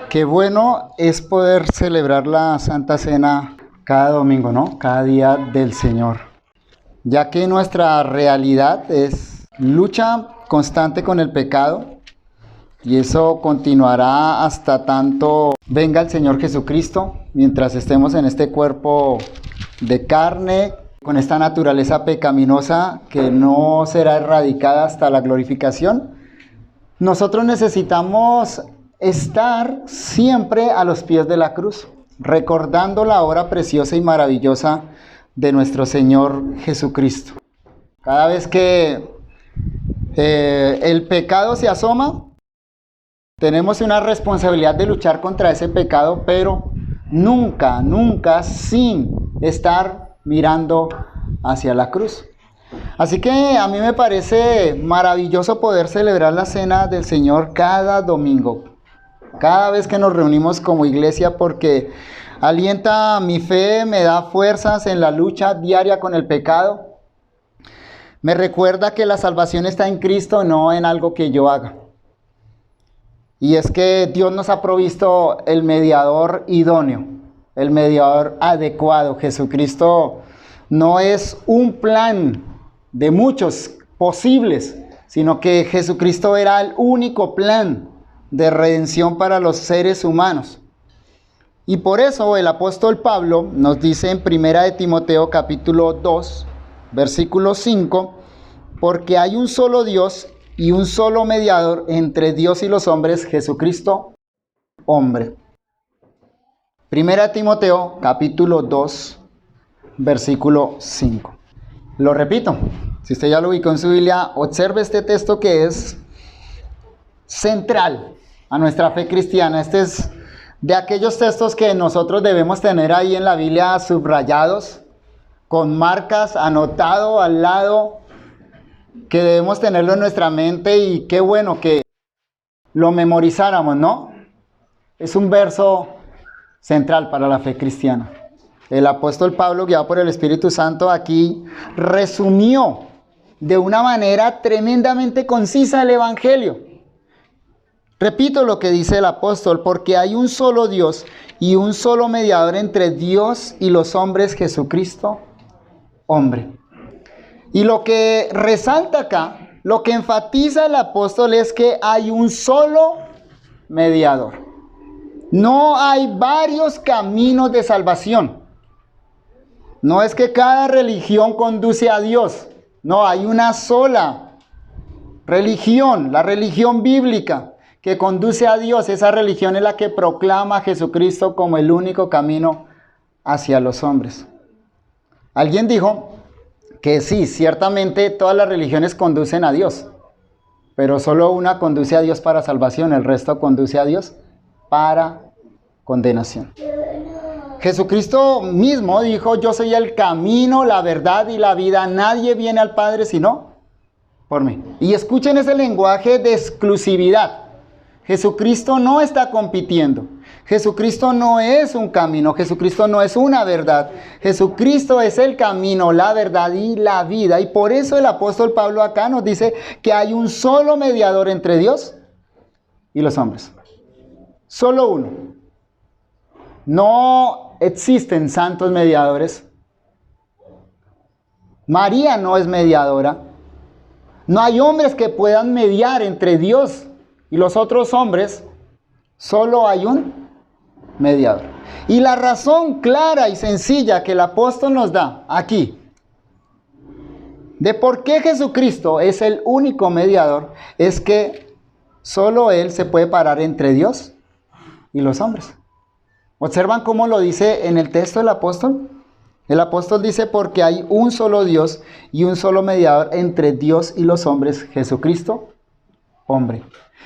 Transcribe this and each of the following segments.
Qué bueno es poder celebrar la Santa Cena cada domingo, ¿no? Cada día del Señor. Ya que nuestra realidad es lucha constante con el pecado y eso continuará hasta tanto venga el Señor Jesucristo, mientras estemos en este cuerpo de carne, con esta naturaleza pecaminosa que no será erradicada hasta la glorificación. Nosotros necesitamos estar siempre a los pies de la cruz, recordando la obra preciosa y maravillosa de nuestro Señor Jesucristo. Cada vez que el pecado se asoma, tenemos una responsabilidad de luchar contra ese pecado, pero nunca, nunca sin estar mirando hacia la cruz. Así que a mí me parece maravilloso poder celebrar la Cena del Señor cada domingo, cada vez que nos reunimos como iglesia, porque alienta mi fe, me da fuerzas en la lucha diaria con el pecado. Me recuerda que la salvación está en Cristo, no en algo que yo haga. Y es que Dios nos ha provisto el mediador idóneo, el mediador adecuado. Jesucristo no es un plan de muchos posibles, sino que Jesucristo era el único plan de redención para los seres humanos. Y por eso el apóstol Pablo nos dice en 1 de Timoteo capítulo 2, versículo 5, porque hay un solo Dios y un solo mediador entre Dios y los hombres, Jesucristo, hombre. 1 de Timoteo capítulo 2, versículo 5. Lo repito, si usted ya lo ubicó en su Biblia, observe este texto que es central a nuestra fe cristiana. Este es de aquellos textos que nosotros debemos tener ahí en la Biblia subrayados, con marcas, anotado al lado, que debemos tenerlo en nuestra mente, y qué bueno que lo memorizáramos, ¿no? Es un verso central para la fe cristiana. El apóstol Pablo, guiado por el Espíritu Santo, aquí resumió de una manera tremendamente concisa el Evangelio. Repito lo que dice el apóstol, porque hay un solo Dios y un solo mediador entre Dios y los hombres, Jesucristo, hombre. Y lo que resalta acá, lo que enfatiza el apóstol es que hay un solo mediador. No hay varios caminos de salvación. No es que cada religión conduce a Dios. No, hay una sola religión, la religión bíblica, que conduce a Dios. Esa religión es la que proclama a Jesucristo como el único camino hacia los hombres. Alguien dijo que sí, ciertamente todas las religiones conducen a Dios, pero solo una conduce a Dios para salvación, el resto conduce a Dios para condenación. Jesucristo mismo dijo: yo soy el camino, la verdad y la vida, nadie viene al Padre sino por mí. Y escuchen ese lenguaje de exclusividad. Jesucristo no está compitiendo. Jesucristo no es un camino, Jesucristo no es una verdad. Jesucristo es el camino, la verdad y la vida. Y por eso el apóstol Pablo acá nos dice que hay un solo mediador entre Dios y los hombres. Solo uno. No existen santos mediadores. María no es mediadora. No hay hombres que puedan mediar entre Dios y los otros hombres. Solo hay un mediador. Y la razón clara y sencilla que el apóstol nos da aquí de por qué Jesucristo es el único mediador es que solo Él se puede parar entre Dios y los hombres. ¿Observan cómo lo dice en el texto el apóstol? El apóstol dice: porque hay un solo Dios y un solo mediador entre Dios y los hombres, Jesucristo, hombre.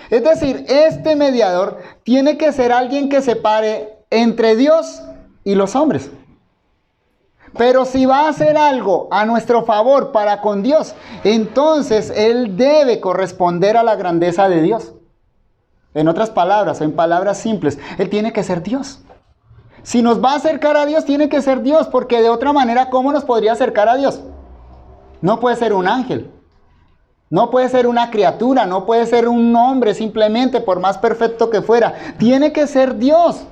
Es decir, este mediador tiene que ser alguien que se pare entre Dios y los hombres. Pero si va a hacer algo a nuestro favor para con Dios, entonces Él debe corresponder a la grandeza de Dios. En otras palabras, en palabras simples, Él tiene que ser Dios. Si nos va a acercar a Dios, tiene que ser Dios, porque de otra manera, ¿cómo nos podría acercar a Dios? No puede ser un ángel. No puede ser una criatura, no puede ser un hombre simplemente, por más perfecto que fuera. Tiene que ser Dios.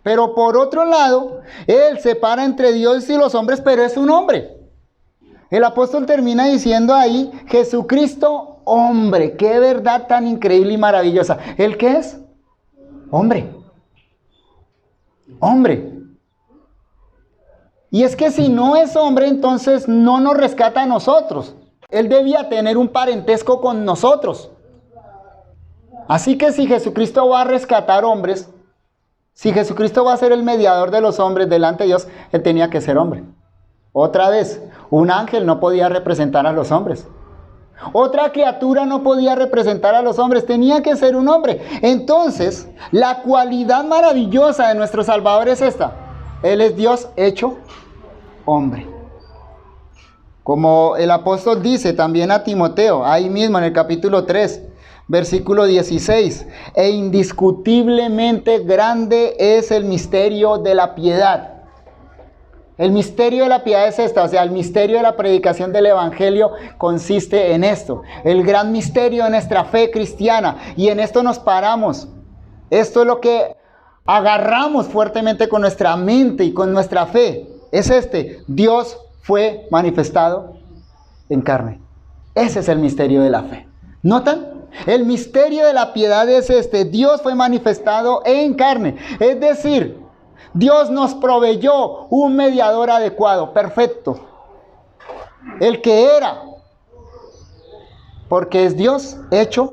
Pero por otro lado, Él separa entre Dios y los hombres, pero es un hombre. El apóstol termina diciendo ahí, Jesucristo, hombre. Qué verdad tan increíble y maravillosa. ¿Él qué es? Hombre. Hombre. Y es que si no es hombre, entonces no nos rescata a nosotros. Él debía tener un parentesco con nosotros. Así que si Jesucristo va a rescatar hombres, si Jesucristo va a ser el mediador de los hombres delante de Dios, Él tenía que ser hombre. Otra vez, un ángel no podía representar a los hombres. Otra criatura no podía representar a los hombres, tenía que ser un hombre. Entonces, la cualidad maravillosa de nuestro Salvador es esta. Él es Dios hecho hombre. Como el apóstol dice también a Timoteo, ahí mismo en el capítulo 3, versículo 16, e indiscutiblemente grande es el misterio de la piedad. El misterio de la piedad es esta, o sea, el misterio de la predicación del evangelio consiste en esto. El gran misterio de nuestra fe cristiana, y en esto nos paramos. Esto es lo que agarramos fuertemente con nuestra mente y con nuestra fe. Es este, Dios fue manifestado en carne. Ese es el misterio de la fe. ¿Notan? El misterio de la piedad es este, Dios fue manifestado en carne. Es decir, Dios nos proveyó un mediador adecuado, perfecto. El que era, porque es Dios hecho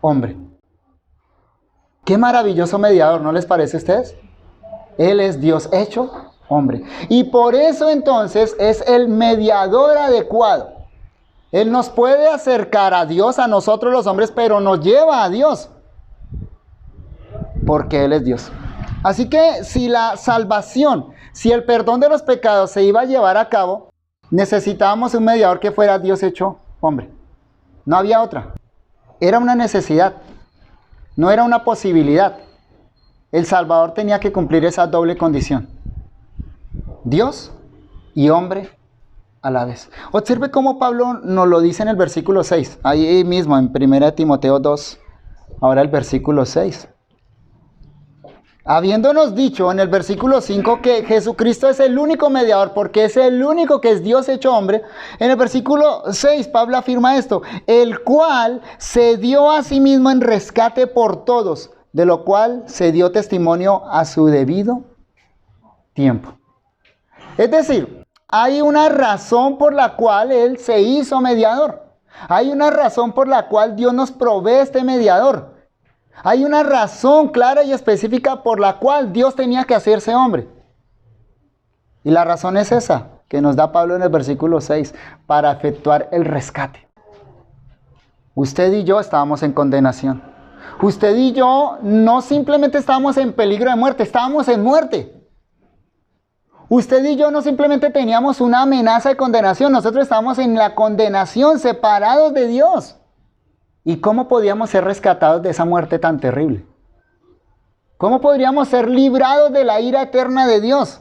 hombre. Qué maravilloso mediador, ¿no les parece a ustedes? Él es Dios hecho hombre. Y por eso entonces es el mediador adecuado. Él nos puede acercar a Dios, a nosotros los hombres, pero nos lleva a Dios. Porque Él es Dios. Así que si la salvación, si el perdón de los pecados se iba a llevar a cabo, necesitábamos un mediador que fuera Dios hecho hombre. No había otra. Era una necesidad. No era una posibilidad. El Salvador tenía que cumplir esa doble condición. Dios y hombre a la vez. Observe cómo Pablo nos lo dice en el versículo 6. Ahí mismo en 1 Timoteo 2. Ahora el versículo 6. Habiéndonos dicho en el versículo 5 que Jesucristo es el único mediador, porque es el único que es Dios hecho hombre, en el versículo 6 Pablo afirma esto, el cual se dio a sí mismo en rescate por todos, de lo cual se dio testimonio a su debido tiempo. Es decir, hay una razón por la cual Él se hizo mediador. Hay una razón por la cual Dios nos provee este mediador. Hay una razón clara y específica por la cual Dios tenía que hacerse hombre. Y la razón es esa, que nos da Pablo en el versículo 6, para efectuar el rescate. Usted y yo estábamos en condenación. Usted y yo no simplemente estábamos en peligro de muerte, estábamos en muerte. Usted y yo no simplemente teníamos una amenaza de condenación, nosotros estábamos en la condenación, separados de Dios. ¿Y cómo podíamos ser rescatados de esa muerte tan terrible? ¿Cómo podríamos ser librados de la ira eterna de Dios?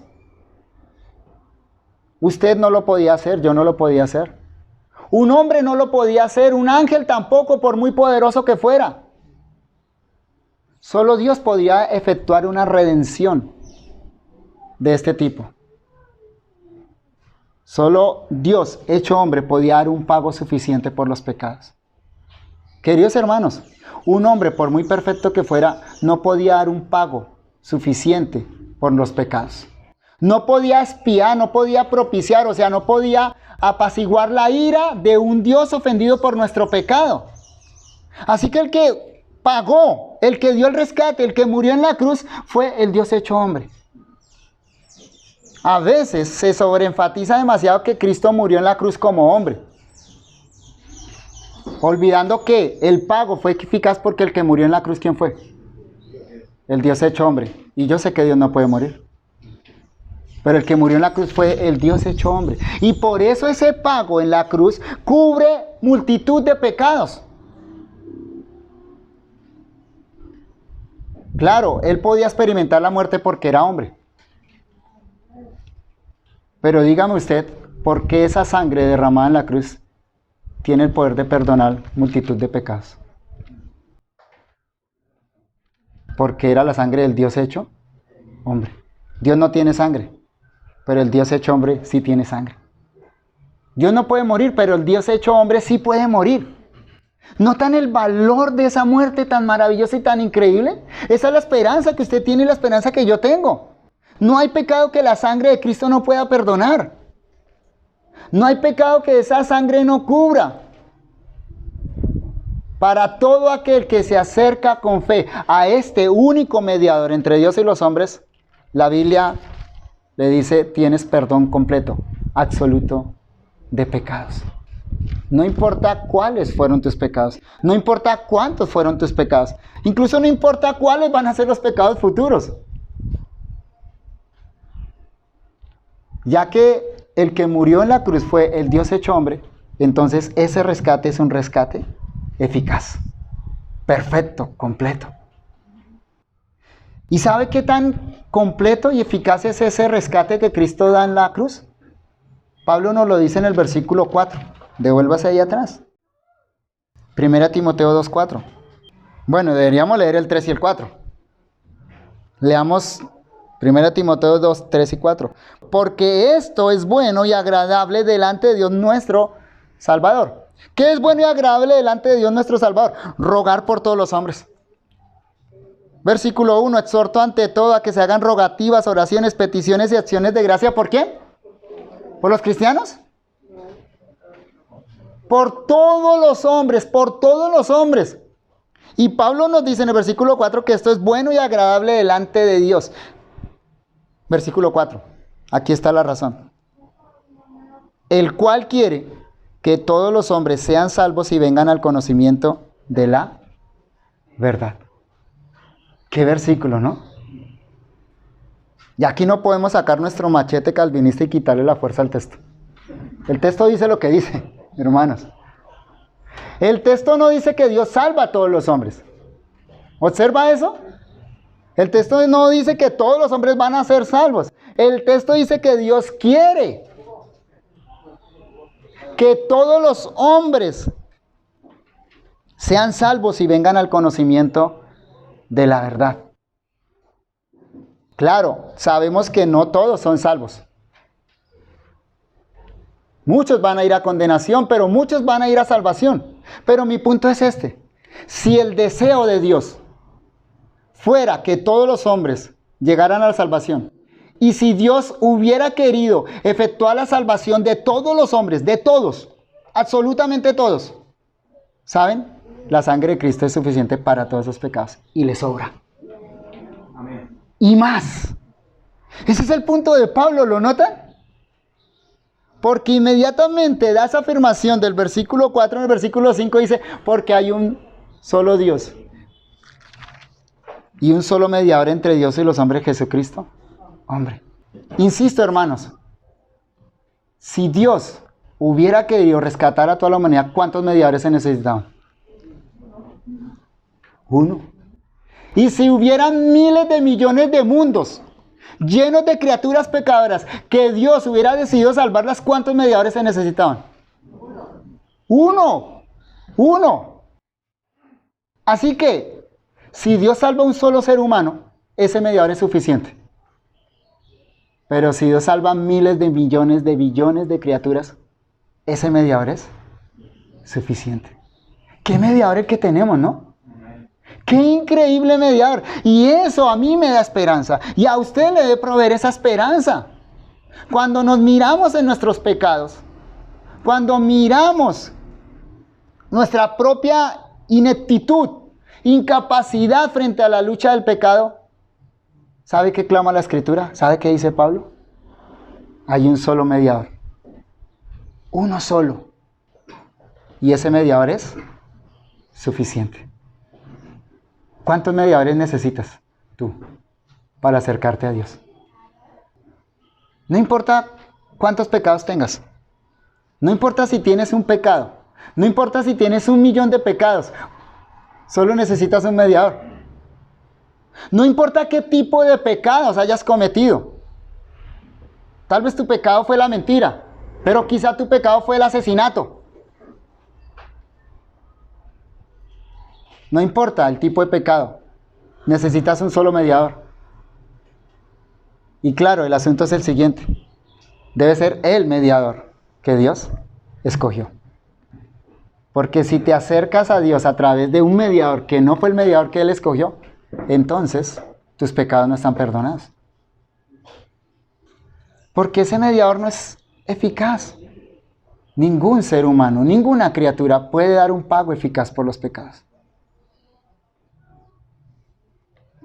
Usted no lo podía hacer, yo no lo podía hacer. Un hombre no lo podía hacer, un ángel tampoco, por muy poderoso que fuera. Solo Dios podía efectuar una redención de este tipo. Solo Dios, hecho hombre, podía dar un pago suficiente por los pecados. Queridos hermanos, un hombre, por muy perfecto que fuera, no podía dar un pago suficiente por los pecados. No podía expiar, no podía propiciar, o sea, no podía apaciguar la ira de un Dios ofendido por nuestro pecado. Así que el que pagó, el que dio el rescate, el que murió en la cruz, fue el Dios hecho hombre. A veces se sobreenfatiza demasiado que Cristo murió en la cruz como hombre, olvidando que el pago fue eficaz porque el que murió en la cruz, ¿quién fue? El Dios hecho hombre. Y yo sé que Dios no puede morir. Pero el que murió en la cruz fue el Dios hecho hombre. Y por eso ese pago en la cruz cubre multitud de pecados. Claro, él podía experimentar la muerte porque era hombre. Pero dígame usted, ¿por qué esa sangre derramada en la cruz tiene el poder de perdonar multitud de pecados. Porque era la sangre del Dios hecho hombre. Dios no tiene sangre, pero el Dios hecho hombre sí tiene sangre. Dios no puede morir, pero el Dios hecho hombre sí puede morir. ¿Notan el valor de esa muerte tan maravillosa y tan increíble? Esa es la esperanza que usted tiene y la esperanza que yo tengo. No hay pecado que la sangre de Cristo no pueda perdonar. No hay pecado que esa sangre no cubra. Para todo aquel que se acerca con fe a este único mediador entre Dios y los hombres, la Biblia le dice, tienes perdón completo, absoluto de pecados. No importa cuáles fueron tus pecados, no importa cuántos fueron tus pecados, incluso no importa cuáles van a ser los pecados futuros. Ya que el que murió en la cruz fue el Dios hecho hombre, entonces ese rescate es un rescate eficaz, perfecto, completo. ¿Y sabe qué tan completo y eficaz es ese rescate que Cristo da en la cruz? Pablo nos lo dice en el versículo 4. Devuélvase ahí atrás. 1 Timoteo 2:4. Bueno, deberíamos leer el 3 y el 4. Leamos 1 Timoteo 2, 3 y 4. Porque esto es bueno y agradable delante de Dios nuestro Salvador. ¿Qué es bueno y agradable delante de Dios nuestro Salvador? Rogar por todos los hombres. Versículo 1. Exhorto ante todo a que se hagan rogativas, oraciones, peticiones y acciones de gracia. ¿Por quién? ¿Por los cristianos? Por todos los hombres, por todos los hombres. Y Pablo nos dice en el versículo 4 que esto es bueno y agradable delante de Dios. Versículo 4. Aquí está la razón. El cual quiere que todos los hombres sean salvos y vengan al conocimiento de la verdad. Qué versículo, ¿no? Y aquí no podemos sacar nuestro machete calvinista y quitarle la fuerza al texto. El texto dice lo que dice, hermanos. El texto no dice que Dios salva a todos los hombres. ¿Observa eso? El texto no dice que todos los hombres van a ser salvos. El texto dice que Dios quiere que todos los hombres sean salvos y vengan al conocimiento de la verdad. Claro, sabemos que no todos son salvos. Muchos van a ir a condenación, pero muchos van a ir a salvación. Pero mi punto es este. Si el deseo de Dios fuera que todos los hombres llegaran a la salvación, y si Dios hubiera querido efectuar la salvación de todos los hombres, de todos, absolutamente todos, ¿saben? La sangre de Cristo es suficiente para todos esos pecados y le sobra. Amén. Y más. Ese es el punto de Pablo, ¿lo notan? Porque inmediatamente da esa afirmación del versículo 4 en el versículo 5, dice, porque hay un solo Dios y un solo mediador entre Dios y los hombres, Jesucristo, hombre. Insisto, hermanos, si Dios hubiera querido rescatar a toda la humanidad, ¿cuántos mediadores se necesitaban? Uno. Y si hubieran miles de millones de mundos llenos de criaturas pecadoras que Dios hubiera decidido salvarlas, ¿cuántos mediadores se necesitaban? Uno. Así que, si Dios salva a un solo ser humano, ese mediador es suficiente. Pero si Dios salva miles de millones de billones de criaturas, ese mediador es suficiente. ¿Qué mediador el que tenemos, no? ¡Qué increíble mediador! Y eso a mí me da esperanza. Y a usted le debe proveer esa esperanza. Cuando nos miramos en nuestros pecados, cuando miramos nuestra propia ineptitud, incapacidad frente a la lucha del pecado, ¿sabe qué clama la Escritura? ¿Sabe qué dice Pablo? Hay un solo mediador. Uno solo. Y ese mediador es suficiente. ¿Cuántos mediadores necesitas tú para acercarte a Dios? No importa cuántos pecados tengas. No importa si tienes un pecado. No importa si tienes 1.000.000 de pecados. Solo necesitas un mediador. No importa qué tipo de pecados hayas cometido. Tal vez tu pecado fue la mentira, pero quizá tu pecado fue el asesinato. No importa el tipo de pecado, necesitas un solo mediador. Y claro, el asunto es el siguiente. Debe ser el mediador que Dios escogió. Porque si te acercas a Dios a través de un mediador que no fue el mediador que Él escogió, entonces tus pecados no están perdonados. Porque ese mediador no es eficaz. Ningún ser humano, ninguna criatura puede dar un pago eficaz por los pecados.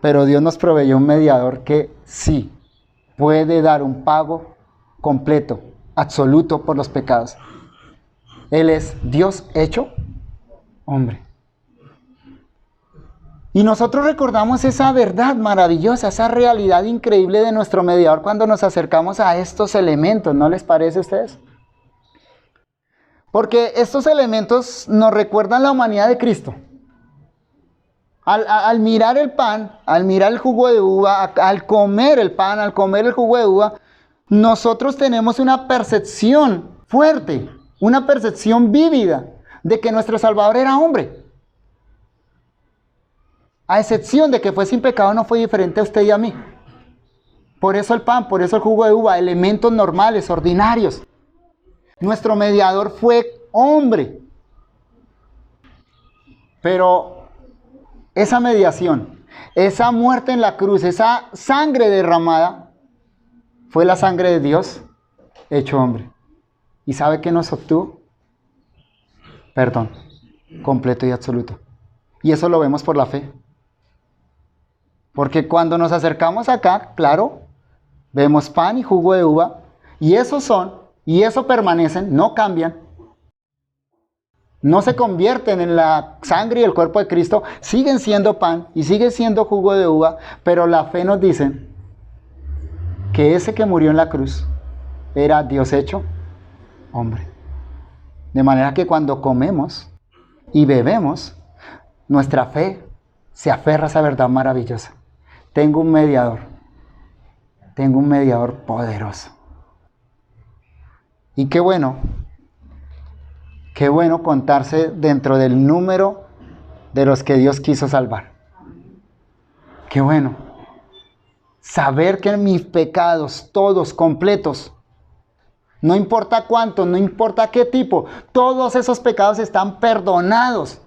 Pero Dios nos proveyó un mediador que sí puede dar un pago completo, absoluto por los pecados. Él es Dios hecho hombre. Y nosotros recordamos esa verdad maravillosa, esa realidad increíble de nuestro mediador cuando nos acercamos a estos elementos, ¿no les parece a ustedes? Porque estos elementos nos recuerdan la humanidad de Cristo. Al mirar el pan, al mirar el jugo de uva, al comer el pan, al comer el jugo de uva, nosotros tenemos una percepción fuerte, una percepción vívida de que nuestro Salvador era hombre. A excepción de que fue sin pecado, no fue diferente a usted y a mí. Por eso el pan, por eso el jugo de uva, elementos normales, ordinarios. Nuestro mediador fue hombre. Pero esa mediación, esa muerte en la cruz, esa sangre derramada, fue la sangre de Dios hecho hombre. ¿Y sabe qué nos obtuvo? Perdón, completo y absoluto. Y eso lo vemos por la fe. Porque cuando nos acercamos acá, claro, vemos pan y jugo de uva, y esos son, y eso permanecen, no cambian, no se convierten en la sangre y el cuerpo de Cristo, siguen siendo pan y siguen siendo jugo de uva, pero la fe nos dice que ese que murió en la cruz era Dios hecho hombre. De manera que cuando comemos y bebemos, nuestra fe se aferra a esa verdad maravillosa. Tengo un mediador poderoso. Y qué bueno contarse dentro del número de los que Dios quiso salvar. Qué bueno saber que mis pecados, todos completos, no importa cuántos, no importa qué tipo, todos esos pecados están perdonados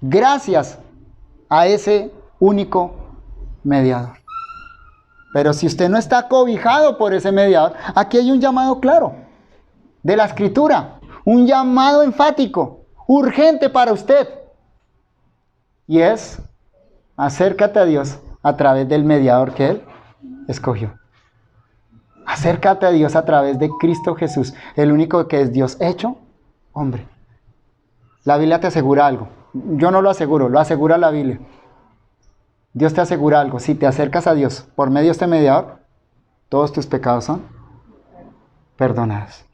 gracias a ese único mediador. Pero si usted no está cobijado por ese mediador, aquí hay un llamado claro de la Escritura, un llamado enfático, urgente para usted. Y es, acércate a Dios a través del mediador que Él escogió. Acércate a Dios a través de Cristo Jesús, el único que es Dios hecho hombre. La Biblia te asegura algo. Yo no lo aseguro, lo asegura la Biblia. Dios te asegura algo. Si te acercas a Dios por medio de este mediador, todos tus pecados son perdonados.